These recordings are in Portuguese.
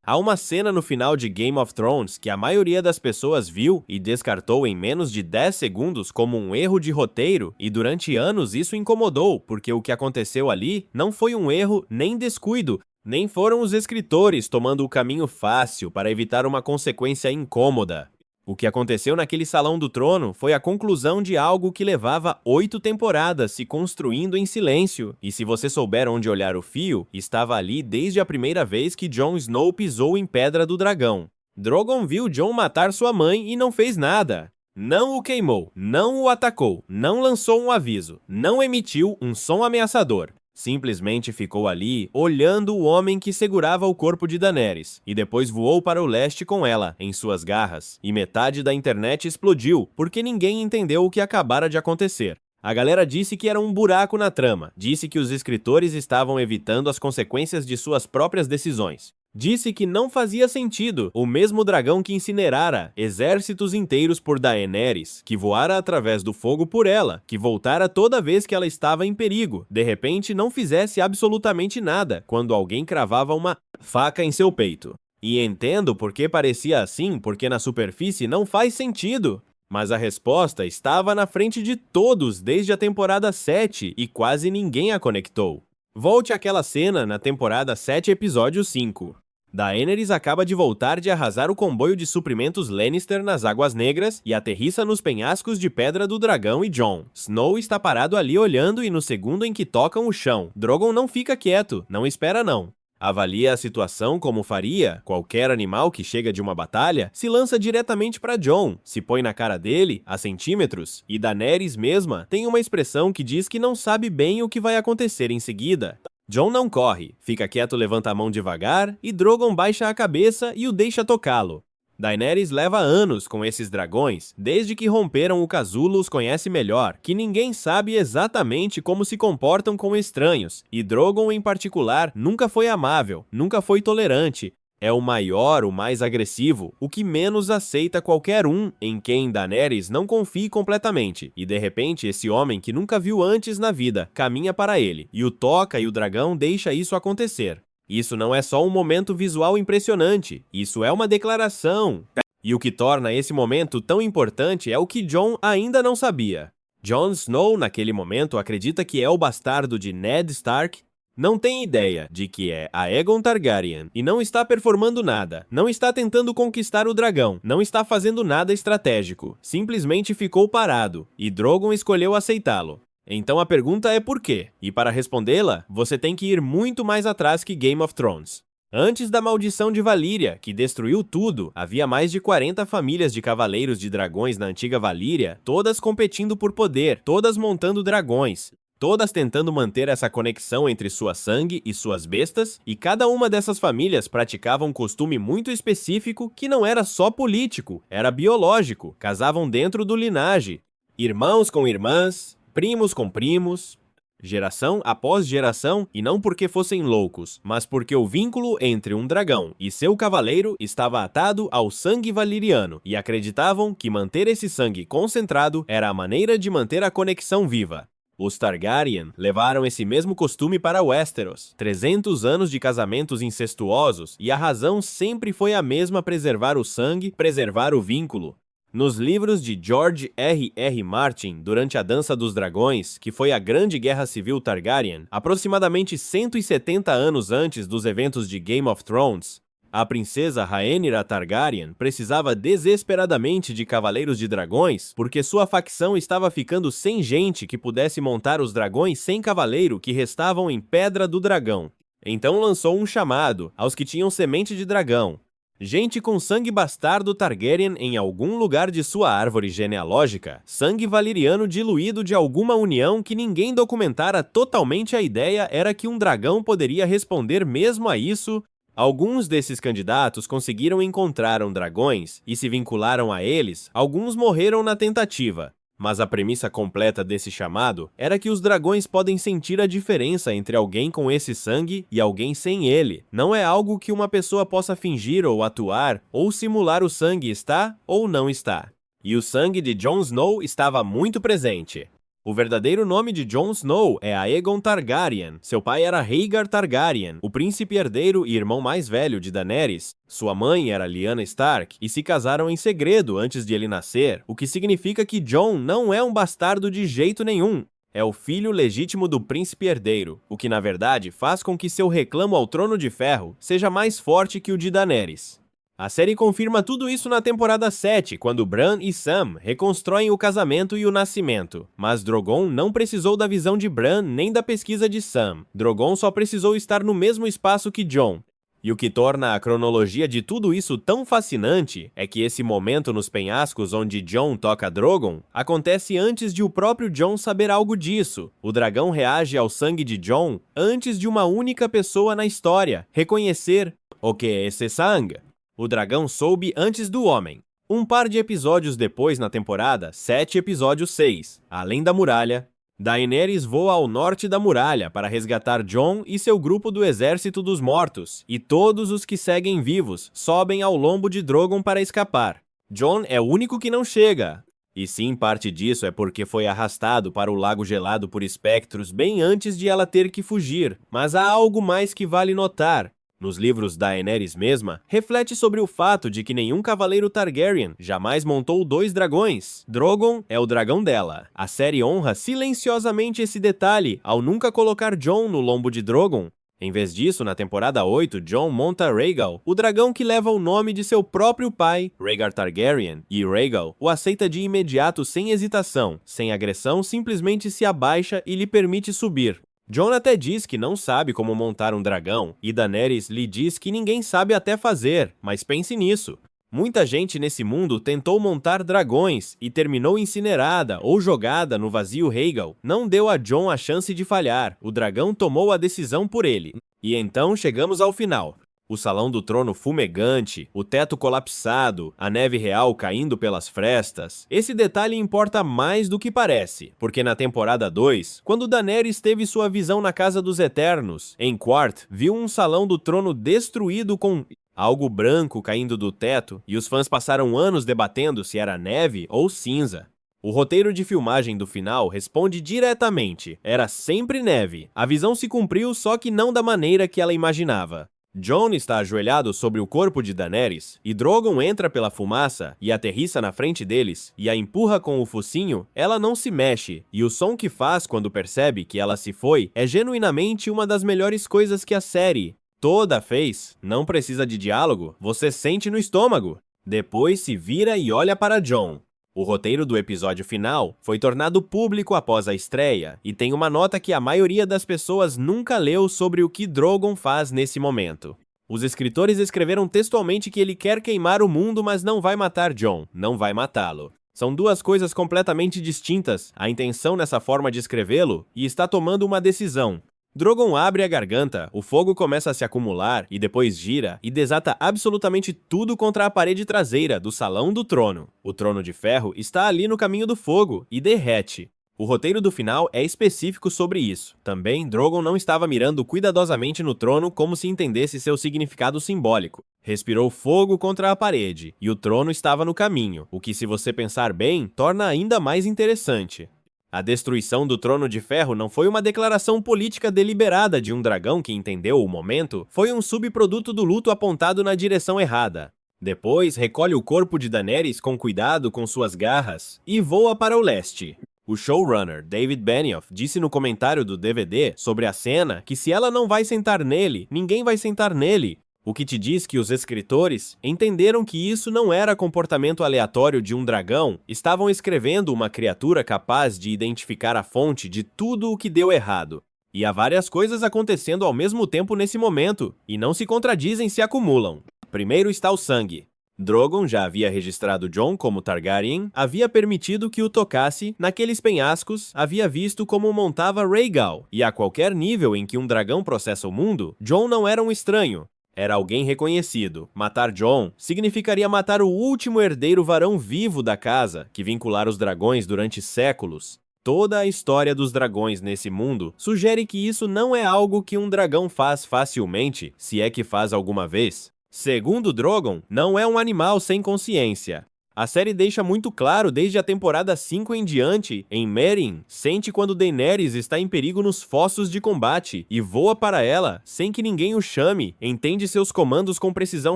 Há uma cena no final de Game of Thrones que a maioria das pessoas viu e descartou em menos de 10 segundos como um erro de roteiro, e durante anos isso incomodou, porque o que aconteceu ali não foi um erro nem descuido, nem foram os escritores tomando o caminho fácil para evitar uma consequência incômoda. O que aconteceu naquele Salão do Trono foi a conclusão de algo que levava 8 temporadas se construindo em silêncio, e se você souber onde olhar o fio, estava ali desde a primeira vez que Jon Snow pisou em Pedra do Dragão. Drogon viu Jon matar sua mãe e não fez nada. Não o queimou, não o atacou, não lançou um aviso, não emitiu um som ameaçador. Simplesmente ficou ali, olhando o homem que segurava o corpo de Daenerys, e depois voou para o leste com ela, em suas garras, e metade da internet explodiu, porque ninguém entendeu o que acabara de acontecer. A galera disse que era um buraco na trama, disse que os escritores estavam evitando as consequências de suas próprias decisões. Disse que não fazia sentido o mesmo dragão que incinerara exércitos inteiros por Daenerys, que voara através do fogo por ela, que voltara toda vez que ela estava em perigo, de repente não fizesse absolutamente nada quando alguém cravava uma faca em seu peito. E entendo por que parecia assim, porque na superfície não faz sentido. Mas a resposta estava na frente de todos desde a temporada 7 e quase ninguém a conectou. Volte àquela cena na temporada 7, episódio 5. Daenerys acaba de voltar de arrasar o comboio de suprimentos Lannister nas Águas Negras e aterrissa nos penhascos de Pedra do Dragão e Jon. Snow está parado ali olhando e no segundo em que tocam o chão, Drogon não fica quieto, não espera não. Avalia a situação como faria qualquer animal que chega de uma batalha, se lança diretamente para Jon, se põe na cara dele, a centímetros, e Daenerys mesma tem uma expressão que diz que não sabe bem o que vai acontecer em seguida. Jon não corre, fica quieto, levanta a mão devagar, e Drogon baixa a cabeça e o deixa tocá-lo. Daenerys leva anos com esses dragões, desde que romperam o casulo os conhece melhor, que ninguém sabe exatamente como se comportam com estranhos, e Drogon em particular nunca foi amável, nunca foi tolerante. É o maior, o mais agressivo, o que menos aceita qualquer um em quem Daenerys não confie completamente, e de repente esse homem que nunca viu antes na vida caminha para ele, e o toca e o dragão deixa isso acontecer. Isso não é só um momento visual impressionante, isso é uma declaração. E o que torna esse momento tão importante é o que Jon ainda não sabia. Jon Snow, naquele momento, acredita que é o bastardo de Ned Stark, não tem ideia de que é Aegon Targaryen e não está performando nada, não está tentando conquistar o dragão, não está fazendo nada estratégico, simplesmente ficou parado, e Drogon escolheu aceitá-lo. Então a pergunta é por quê? E para respondê-la, você tem que ir muito mais atrás que Game of Thrones. Antes da maldição de Valíria, que destruiu tudo, havia mais de 40 famílias de cavaleiros de dragões na antiga Valíria, todas competindo por poder, todas montando dragões, todas tentando manter essa conexão entre sua sangue e suas bestas, e cada uma dessas famílias praticava um costume muito específico que não era só político, era biológico, casavam dentro do linhagem, irmãos com irmãs, primos com primos, geração após geração, e não porque fossem loucos, mas porque o vínculo entre um dragão e seu cavaleiro estava atado ao sangue valiriano, e acreditavam que manter esse sangue concentrado era a maneira de manter a conexão viva. Os Targaryen levaram esse mesmo costume para Westeros, 300 anos de casamentos incestuosos, e a razão sempre foi a mesma: preservar o sangue, preservar o vínculo. Nos livros de George R.R. Martin, durante a Dança dos Dragões, que foi a Grande Guerra Civil Targaryen, aproximadamente 170 anos antes dos eventos de Game of Thrones, a princesa Rhaenyra Targaryen precisava desesperadamente de cavaleiros de dragões porque sua facção estava ficando sem gente que pudesse montar os dragões sem cavaleiro que restavam em Pedra do Dragão. Então lançou um chamado aos que tinham semente de dragão. Gente com sangue bastardo Targaryen em algum lugar de sua árvore genealógica, sangue valiriano diluído de alguma união que ninguém documentara totalmente. A ideia era que um dragão poderia responder mesmo a isso. Alguns desses candidatos conseguiram encontrar dragões e se vincularam a eles, alguns morreram na tentativa. Mas a premissa completa desse chamado era que os dragões podem sentir a diferença entre alguém com esse sangue e alguém sem ele. Não é algo que uma pessoa possa fingir ou atuar, ou simular. O sangue está ou não está. E o sangue de Jon Snow estava muito presente. O verdadeiro nome de Jon Snow é Aegon Targaryen. Seu pai era Rhaegar Targaryen, o príncipe herdeiro e irmão mais velho de Daenerys. Sua mãe era Lyanna Stark e se casaram em segredo antes de ele nascer, o que significa que Jon não é um bastardo de jeito nenhum. É o filho legítimo do príncipe herdeiro, o que na verdade faz com que seu reclamo ao Trono de Ferro seja mais forte que o de Daenerys. A série confirma tudo isso na temporada 7, quando Bran e Sam reconstroem o casamento e o nascimento. Mas Drogon não precisou da visão de Bran nem da pesquisa de Sam. Drogon só precisou estar no mesmo espaço que Jon. E o que torna a cronologia de tudo isso tão fascinante é que esse momento nos penhascos onde Jon toca Drogon acontece antes de o próprio Jon saber algo disso. O dragão reage ao sangue de Jon antes de uma única pessoa na história reconhecer o que é esse sangue. O dragão soube antes do homem. Um par de episódios depois na temporada, 7 episódio 6, Além da Muralha, Daenerys voa ao norte da muralha para resgatar Jon e seu grupo do Exército dos Mortos, e todos os que seguem vivos sobem ao lombo de Drogon para escapar. Jon é o único que não chega. E sim, parte disso é porque foi arrastado para o lago gelado por espectros bem antes de ela ter que fugir, mas há algo mais que vale notar. Nos livros Daenerys mesma, reflete sobre o fato de que nenhum cavaleiro Targaryen jamais montou 2 dragões. Drogon é o dragão dela. A série honra silenciosamente esse detalhe ao nunca colocar Jon no lombo de Drogon. Em vez disso, na temporada 8, Jon monta Rhaegal, o dragão que leva o nome de seu próprio pai, Rhaegar Targaryen, e Rhaegal o aceita de imediato sem hesitação, sem agressão, simplesmente se abaixa e lhe permite subir. Jon até diz que não sabe como montar um dragão, e Daenerys lhe diz que ninguém sabe até fazer, mas pense nisso. Muita gente nesse mundo tentou montar dragões e terminou incinerada ou jogada no vazio. Rhaegal não deu a Jon a chance de falhar, o dragão tomou a decisão por ele. E então chegamos ao final. O salão do trono fumegante, o teto colapsado, a neve real caindo pelas frestas. Esse detalhe importa mais do que parece, porque na temporada 2, quando Daenerys teve sua visão na Casa dos Eternos, em Quart, viu um salão do trono destruído com algo branco caindo do teto, e os fãs passaram anos debatendo se era neve ou cinza. O roteiro de filmagem do final responde diretamente, era sempre neve. A visão se cumpriu, só que não da maneira que ela imaginava. Jon está ajoelhado sobre o corpo de Daenerys, e Drogon entra pela fumaça e aterrissa na frente deles, e a empurra com o focinho. Ela não se mexe, e o som que faz quando percebe que ela se foi é genuinamente uma das melhores coisas que a série toda fez. Não precisa de diálogo, você sente no estômago. Depois se vira e olha para Jon. O roteiro do episódio final foi tornado público após a estreia, e tem uma nota que a maioria das pessoas nunca leu sobre o que Drogon faz nesse momento. Os escritores escreveram textualmente que ele quer queimar o mundo, mas não vai matar Jon, não vai matá-lo. São duas coisas completamente distintas, a intenção nessa forma de escrevê-lo, e está tomando uma decisão. Drogon abre a garganta, o fogo começa a se acumular e depois gira e desata absolutamente tudo contra a parede traseira do Salão do Trono. O Trono de Ferro está ali no caminho do fogo e derrete. O roteiro do final é específico sobre isso. Também, Drogon não estava mirando cuidadosamente no trono como se entendesse seu significado simbólico. Respirou fogo contra a parede, e o trono estava no caminho, o que, se você pensar bem, torna ainda mais interessante. A destruição do Trono de Ferro não foi uma declaração política deliberada de um dragão que entendeu o momento, foi um subproduto do luto apontado na direção errada. Depois, recolhe o corpo de Daenerys com cuidado com suas garras e voa para o leste. O showrunner David Benioff disse no comentário do DVD sobre a cena que se ela não vai sentar nele, ninguém vai sentar nele. O que te diz que os escritores entenderam que isso não era comportamento aleatório de um dragão, estavam escrevendo uma criatura capaz de identificar a fonte de tudo o que deu errado. E há várias coisas acontecendo ao mesmo tempo nesse momento, e não se contradizem, se acumulam. Primeiro está o sangue. Drogon já havia registrado Jon como Targaryen, havia permitido que o tocasse, naqueles penhascos, havia visto como montava Rhaegal, e a qualquer nível em que um dragão processa o mundo, Jon não era um estranho. Era alguém reconhecido. Matar Jon significaria matar o último herdeiro varão vivo da casa, que vinculara os dragões durante séculos. Toda a história dos dragões nesse mundo sugere que isso não é algo que um dragão faz facilmente, se é que faz alguma vez. Segundo Drogon, não é um animal sem consciência. A série deixa muito claro desde a temporada 5 em diante, em Meereen, sente quando Daenerys está em perigo nos fossos de combate e voa para ela sem que ninguém o chame, entende seus comandos com precisão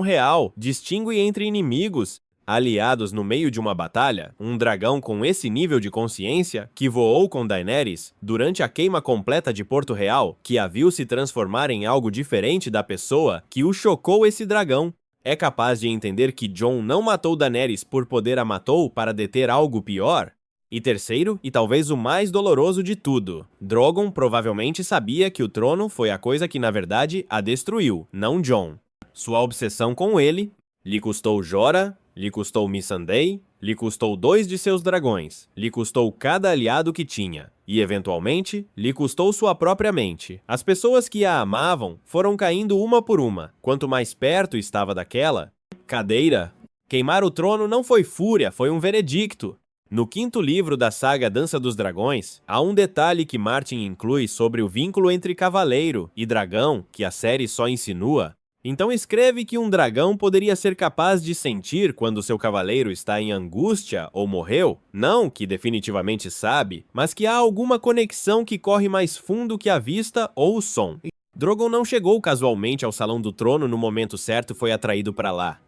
real, distingue entre inimigos, aliados no meio de uma batalha. Um dragão com esse nível de consciência, que voou com Daenerys durante a queima completa de Porto Real, que a viu se transformar em algo diferente da pessoa que o chocou esse dragão, é capaz de entender que Jon não matou Daenerys por poder a matou para deter algo pior? E terceiro, e talvez o mais doloroso de tudo, Drogon provavelmente sabia que o trono foi a coisa que na verdade a destruiu, não Jon. Sua obsessão com ele lhe custou Jorah, lhe custou Missandei, lhe custou 2 de seus dragões, lhe custou cada aliado que tinha, e eventualmente, lhe custou sua própria mente. As pessoas que a amavam foram caindo uma por uma. Quanto mais perto estava daquela cadeira, queimar o trono não foi fúria, foi um veredicto. No 5º livro da saga Dança dos Dragões, há um detalhe que Martin inclui sobre o vínculo entre cavaleiro e dragão, que a série só insinua. Então escreve que um dragão poderia ser capaz de sentir quando seu cavaleiro está em angústia ou morreu? Não que definitivamente sabe, mas que há alguma conexão que corre mais fundo que a vista ou o som. Drogon não chegou casualmente ao Salão do Trono no momento certo e foi atraído para lá.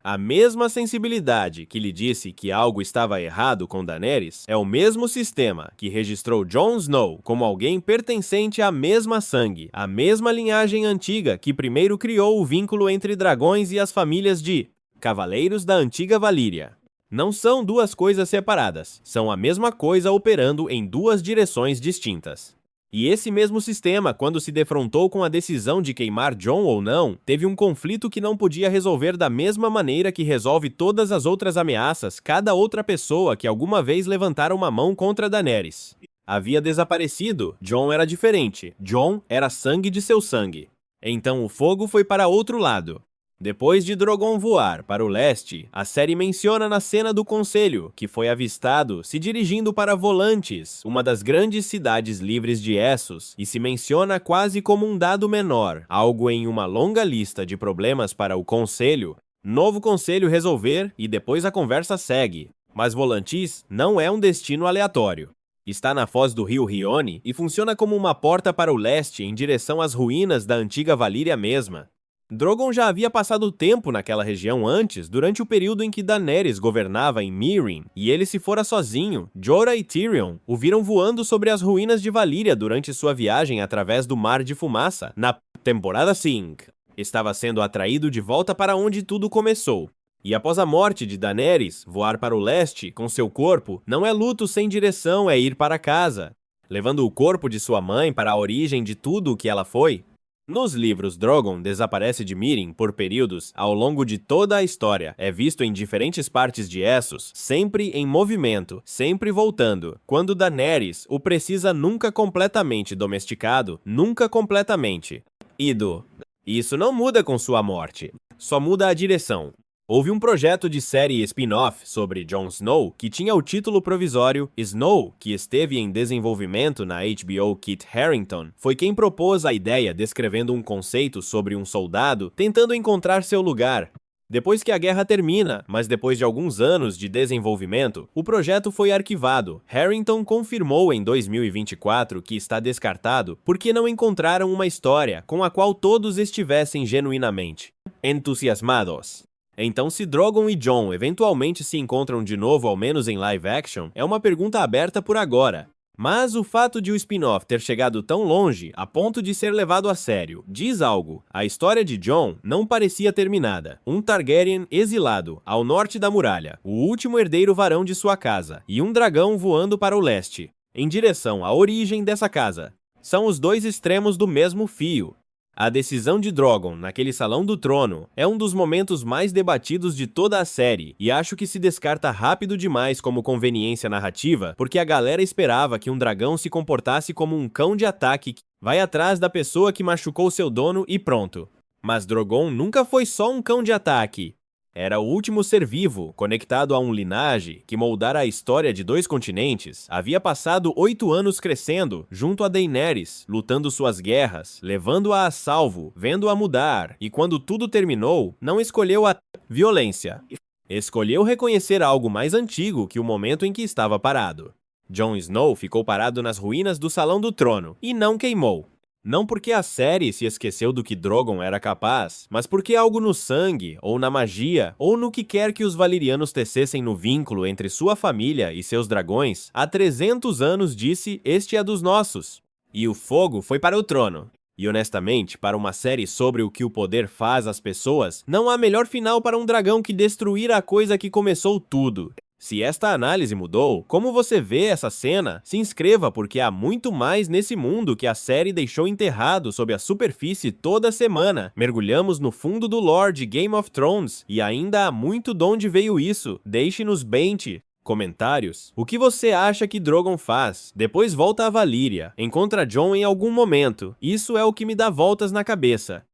A mesma sensibilidade que lhe disse que algo estava errado com Daenerys é o mesmo sistema que registrou Jon Snow como alguém pertencente à mesma sangue, à mesma linhagem antiga que primeiro criou o vínculo entre dragões e as famílias de Cavaleiros da Antiga Valíria. Não são duas coisas separadas, são a mesma coisa operando em duas direções distintas. E esse mesmo sistema, quando se defrontou com a decisão de queimar Jon ou não, teve um conflito que não podia resolver da mesma maneira que resolve todas as outras ameaças cada outra pessoa que alguma vez levantara uma mão contra Daenerys. Havia desaparecido, Jon era diferente, Jon era sangue de seu sangue. Então o fogo foi para outro lado. Depois de Drogon voar para o leste, a série menciona na cena do conselho que foi avistado se dirigindo para Volantis, uma das grandes cidades livres de Essos, e se menciona quase como um dado menor, algo em uma longa lista de problemas para o conselho, novo conselho resolver e depois a conversa segue. Mas Volantis não é um destino aleatório. Está na foz do rio Rione e funciona como uma porta para o leste em direção às ruínas da antiga Valíria mesma. Drogon já havia passado tempo naquela região antes, durante o período em que Daenerys governava em Meereen, e ele se fora sozinho. Jorah e Tyrion o viram voando sobre as ruínas de Valíria durante sua viagem através do Mar de Fumaça, na temporada 5. Estava sendo atraído de volta para onde tudo começou. E após a morte de Daenerys, voar para o leste com seu corpo não é luto sem direção, é ir para casa, levando o corpo de sua mãe para a origem de tudo o que ela foi. Nos livros, Drogon desaparece de Meereen por períodos ao longo de toda a história. É visto em diferentes partes de Essos, sempre em movimento, sempre voltando. Quando Daenerys o precisa nunca completamente domesticado, nunca completamente ido. Isso não muda com sua morte, só muda a direção. Houve um projeto de série spin-off sobre Jon Snow que tinha o título provisório Snow, que esteve em desenvolvimento na HBO. Kit Harington foi quem propôs a ideia, descrevendo um conceito sobre um soldado tentando encontrar seu lugar. Depois que a guerra termina, mas depois de alguns anos de desenvolvimento, o projeto foi arquivado. Harington confirmou em 2024 que está descartado porque não encontraram uma história com a qual todos estivessem genuinamente entusiasmados. Então, se Drogon e Jon eventualmente se encontram de novo, ao menos em live action, é uma pergunta aberta por agora. Mas o fato de o spin-off ter chegado tão longe, a ponto de ser levado a sério, diz algo. A história de Jon não parecia terminada. Um Targaryen exilado, ao norte da muralha, o último herdeiro varão de sua casa, e um dragão voando para o leste, em direção à origem dessa casa. São os dois extremos do mesmo fio. A decisão de Drogon naquele Salão do Trono é um dos momentos mais debatidos de toda a série, e acho que se descarta rápido demais como conveniência narrativa, porque a galera esperava que um dragão se comportasse como um cão de ataque que vai atrás da pessoa que machucou seu dono e pronto. Mas Drogon nunca foi só um cão de ataque. Era o último ser vivo, conectado a um linhagem que moldara a história de 2 continentes. Havia passado 8 anos crescendo, junto a Daenerys, lutando suas guerras, levando-a a salvo, vendo-a mudar, e quando tudo terminou, não escolheu a violência. Escolheu reconhecer algo mais antigo que o momento em que estava parado. Jon Snow ficou parado nas ruínas do Salão do Trono e não queimou. Não porque a série se esqueceu do que Drogon era capaz, mas porque algo no sangue, ou na magia, ou no que quer que os Valyrianos tecessem no vínculo entre sua família e seus dragões, há 300 anos disse: "Este é dos nossos". E o fogo foi para o trono. E honestamente, para uma série sobre o que o poder faz às pessoas, não há melhor final para um dragão que destruir a coisa que começou tudo. Se esta análise mudou, como você vê essa cena, se inscreva porque há muito mais nesse mundo que a série deixou enterrado sob a superfície toda semana. Mergulhamos no fundo do lore de Game of Thrones e ainda há muito de onde veio isso. Deixe-nos bente. Comentários. O que você acha que Drogon faz? Depois volta a Valíria. Encontra Jon em algum momento. Isso é o que me dá voltas na cabeça.